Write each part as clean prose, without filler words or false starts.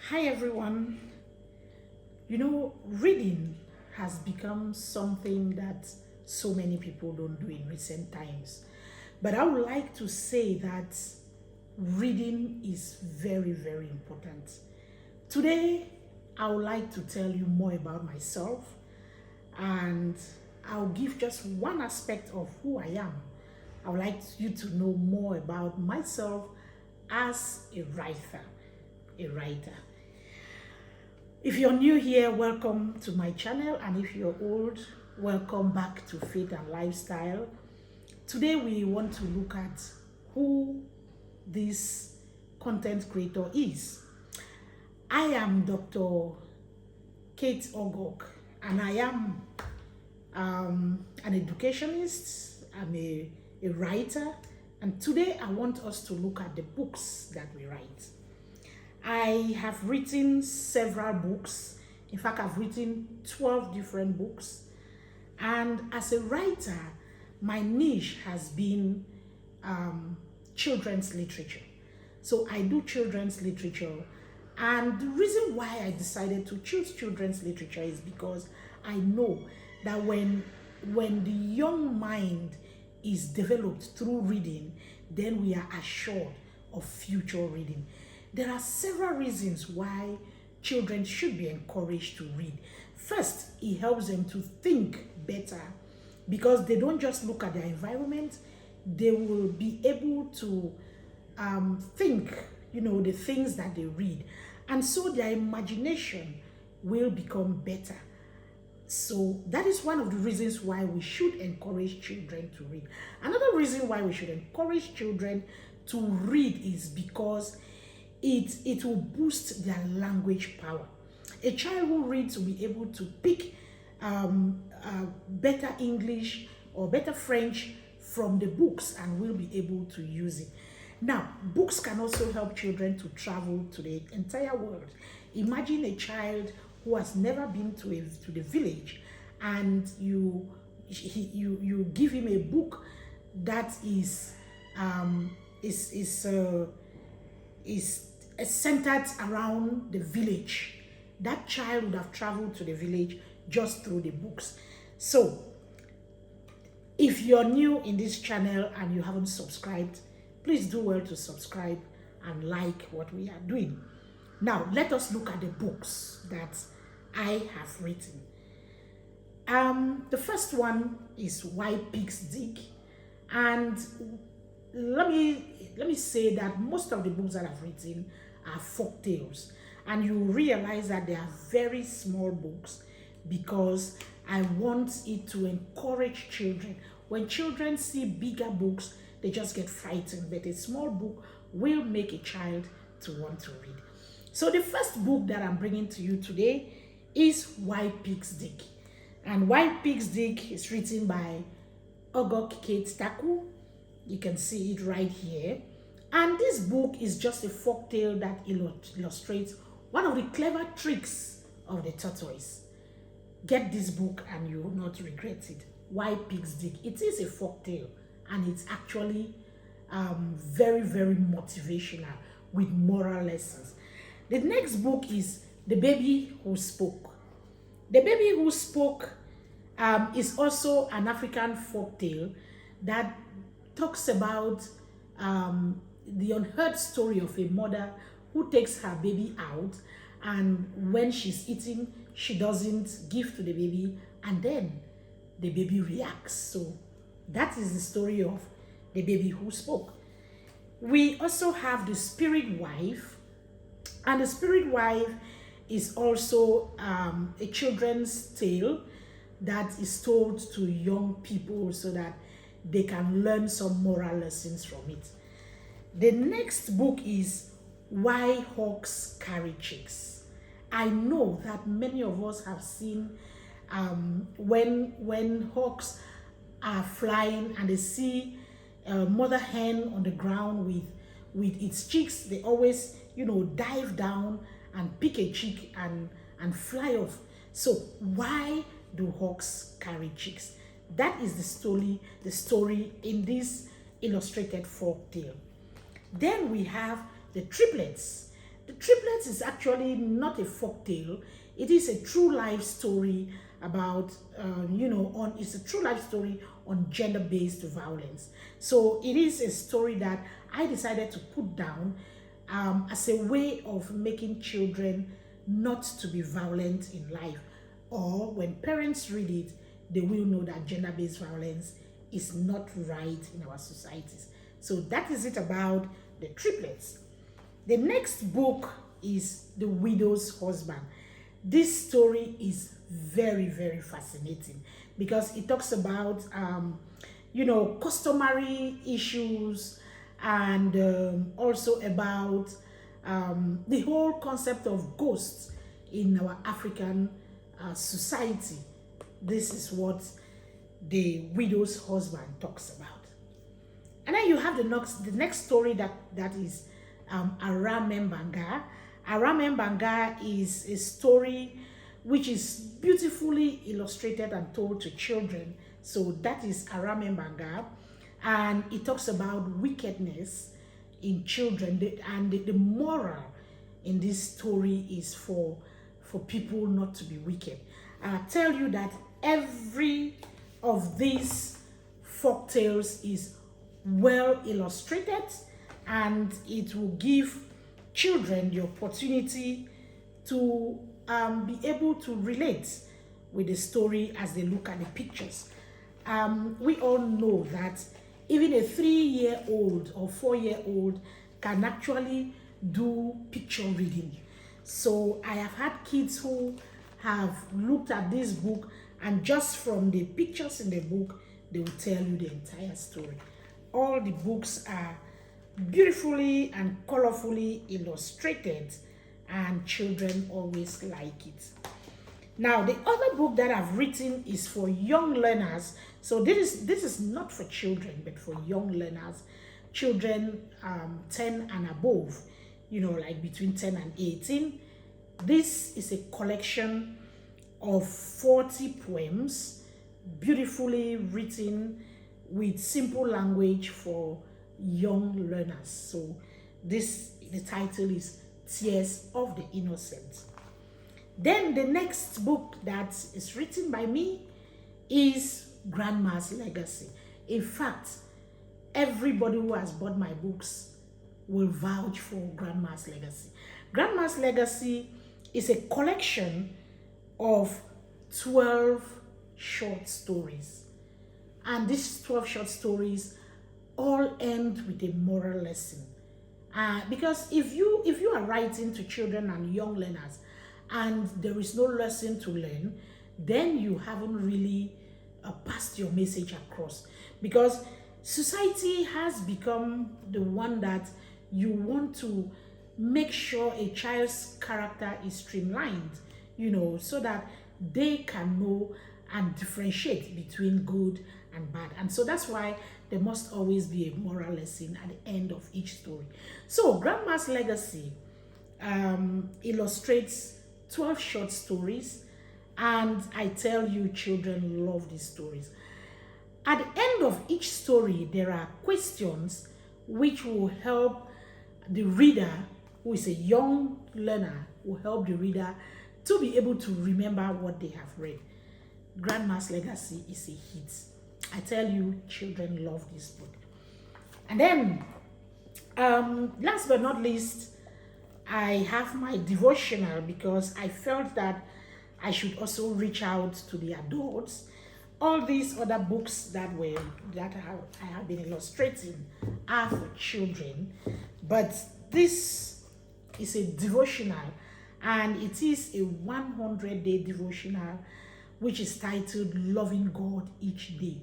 Hi everyone. Reading has become something that so many people don't do in recent times. But I would like to say that reading is very, very important. Today, I would like to tell you more about myself and I'll give just one aspect of who I am. I would like you to know more about myself as a writer. A writer. If you're new here, welcome to my channel, and if you're old, welcome back to Faith and Lifestyle. Today we want to look at who this content creator is. I am Dr. Kate Ogok, and I am an educationist, I'm a writer, and today I want us to look at the books that we write. I have written several books. In fact, I've written 12 different books. And as a writer, my niche has been children's literature. So I do children's literature. And the reason why I decided to choose children's literature is because I know that when the young mind is developed through reading, then we are assured of future reading. There are several reasons why children should be encouraged to read. First, it helps them to think better because they don't just look at their environment, they will be able to think, the things that they read. And so their imagination will become better. So that is one of the reasons why we should encourage children to read. Another reason why we should encourage children to read is because it will boost their language power. A child who reads will be able to pick better English or better French from the books and will be able to use it. Now, books can also help children to travel to the entire world. Imagine a child who has never been to the village, and you give him a book that is centered around the village. That child would have traveled to the village just through the books. So, if you're new in this channel and you haven't subscribed, please do well to subscribe and like what we are doing. Now, let us look at the books that I have written. The first one is Why Pigs Dig, and let me say that most of the books that I've written are folk tales, and you realize that they are very small books because I want it to encourage children. When children see bigger books, they just get frightened, but a small book will make a child to want to read. So the first book that I'm bringing to you today is Why Pigs Dig. And Why Pigs Dig is written by Ogok Kate Taku. You can see it right here. And this book is just a folktale that illustrates one of the clever tricks of the tortoise. Get this book and you will not regret it. Why Pigs Dig. It is a folktale and it's actually very, very motivational with moral lessons. The next book is The Baby Who Spoke. The Baby Who Spoke is also an African folktale that talks about the unheard story of a mother who takes her baby out, and when she's eating, she doesn't give to the baby, and then the baby reacts. So that is the story of The Baby Who Spoke. We also have The Spirit Wife, and The Spirit Wife is also a children's tale that is told to young people so that they can learn some moral lessons from it. The next book is Why Hawks Carry Chicks. I know that many of us have seen when hawks are flying and they see a mother hen on the ground with its chicks, they always dive down and pick a chick and fly off. So why do hawks carry chicks? That is the story in this illustrated folk tale. Then we have the triplets. The Triplets is actually not a folk tale. It is a true life story about, it's a true life story on gender-based violence. So it is a story that I decided to put down as a way of making children not to be violent in life. Or when parents read it, they will know that gender-based violence is not right in our societies. So that is it about the Triplets. The next book is The Widow's Husband. This story is very, very fascinating because it talks about, customary issues and also about the whole concept of ghosts in our African society. This is what The Widow's Husband talks about. And then you have the next story that is Aramembanga. Aramembanga is a story which is beautifully illustrated and told to children. So that is Aramembanga. And it talks about wickedness in children. And the moral in this story is for people not to be wicked. And I tell you that every of these folk tales is well illustrated, and it will give children the opportunity to be able to relate with the story as they look at the pictures. We all know that even a 3-year-old or 4-year-old can actually do picture reading. So I have had kids who have looked at this book, and just from the pictures in the book, they will tell you the entire story. All the books are beautifully and colorfully illustrated, and children always like it. Now, the other book that I've written is for young learners. So this is not for children, but for young learners, children 10 and above, like between 10 and 18. This is a collection of 40 poems, beautifully written with simple language for young learners. So the title is Tears of the Innocent. Then the next book that is written by me is Grandma's Legacy. In fact, everybody who has bought my books will vouch for Grandma's Legacy. Grandma's Legacy is a collection of 12 short stories. And these 12 short stories all end with a moral lesson. Because if you are writing to children and young learners and there is no lesson to learn, then you haven't really passed your message across. Because society has become the one that you want to make sure a child's character is streamlined, so that they can know and differentiate between good and bad. And so that's why there must always be a moral lesson at the end of each story. So Grandma's Legacy illustrates 12 short stories, and I tell you, children love these stories. At the end of each story, there are questions which will help the reader, who is a young learner, will help the reader to be able to remember what they have read. Grandma's Legacy is a hit. I tell you, children love this book. And then, last but not least, I have my devotional, because I felt that I should also reach out to the adults. All these other books that I have been illustrating are for children, but this is a devotional, and it is a 100-day devotional, which is titled Loving God Each Day.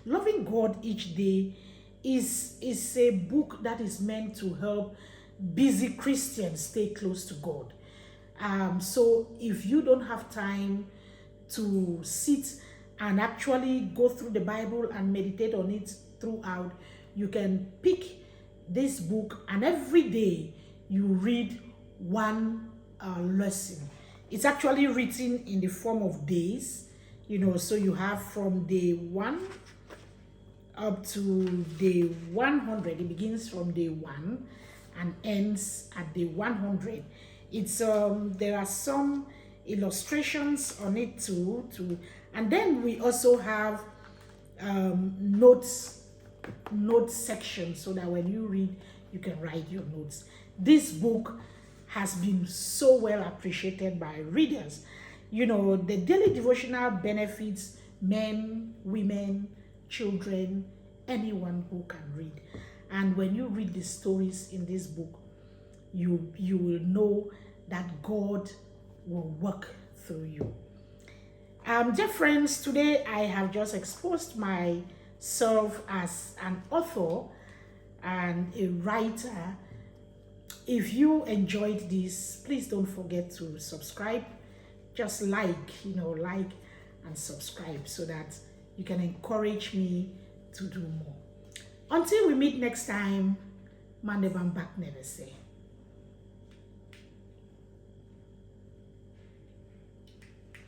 Loving God Each Day is a book that is meant to help busy Christians stay close to God. So if you don't have time to sit and actually go through the Bible and meditate on it throughout, you can pick this book, and every day you read one lesson. It's actually written in the form of days, so you have from day 1 up to day 100. It begins from day 1, and ends at day 100. It's there are some illustrations on it too, and then we also have notes section, so that when you read, you can write your notes. This book has been so well appreciated by readers. You know, the daily devotional benefits men, women, children, anyone who can read. And when you read the stories in this book, you will know that God will work through you. Dear friends, today I have just exposed myself as an author and a writer. If you enjoyed this, please don't forget to subscribe. Just like and subscribe, so that you can encourage me to do more. Until we meet next time, man never back never say.